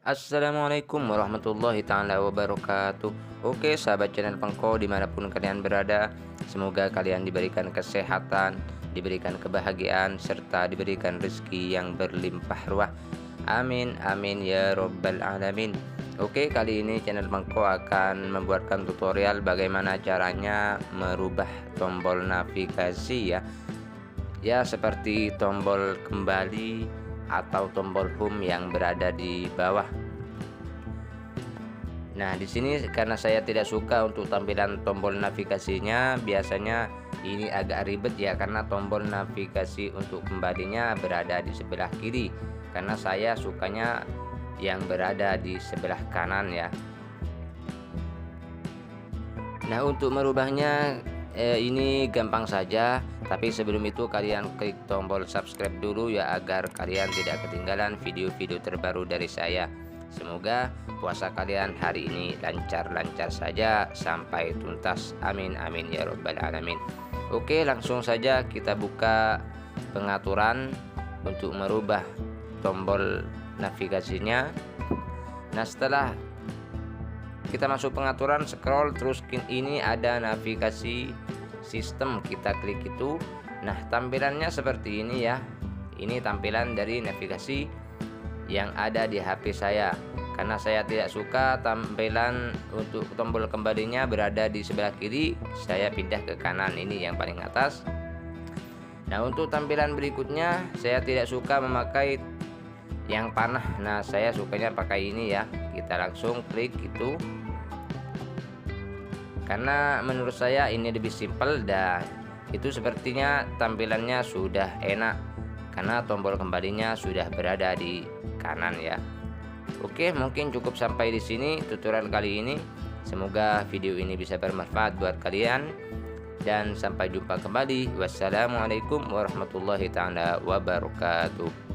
Assalamualaikum warahmatullahi taala wabarakatuh. Oke, sahabat channel Pengko dimanapun kalian berada, semoga kalian diberikan kesehatan, diberikan kebahagiaan, serta diberikan rezeki yang berlimpah ruah. Amin amin ya robbal alamin. Oke, kali ini channel Pengko akan membuatkan tutorial bagaimana caranya merubah tombol navigasi ya. Ya, seperti tombol kembali atau tombol home yang berada di bawah. Nah, di sini karena saya tidak suka untuk tampilan tombol navigasinya, biasanya ini agak ribet ya, karena tombol navigasi untuk kembalinya berada di sebelah kiri. Karena saya sukanya yang berada di sebelah kanan ya. Nah, untuk merubahnya ini gampang saja, tapi sebelum itu kalian klik tombol subscribe dulu ya, agar kalian tidak ketinggalan video-video terbaru dari saya. Semoga puasa kalian hari ini lancar-lancar saja sampai tuntas. Amin amin ya robbal alamin. Oke, langsung saja kita buka pengaturan untuk merubah tombol navigasinya. Nah, setelah kita masuk pengaturan, scroll terus, ini ada navigasi sistem, kita klik itu. Nah, tampilannya seperti ini ya. Ini tampilan dari navigasi yang ada di HP saya. Karena saya tidak suka tampilan untuk tombol kembalinya berada di sebelah kiri, saya pindah ke kanan, ini yang paling atas. Nah, untuk tampilan berikutnya saya tidak suka memakai yang panah. Nah, saya sukanya pakai ini ya. Kita langsung klik itu, karena menurut saya ini lebih simpel dan itu sepertinya tampilannya sudah enak karena tombol kembalinya sudah berada di kanan ya. Oke, mungkin cukup sampai di sini tutorial kali ini. Semoga video ini bisa bermanfaat buat kalian dan sampai jumpa kembali. Wassalamualaikum warahmatullahi taala wabarakatuh.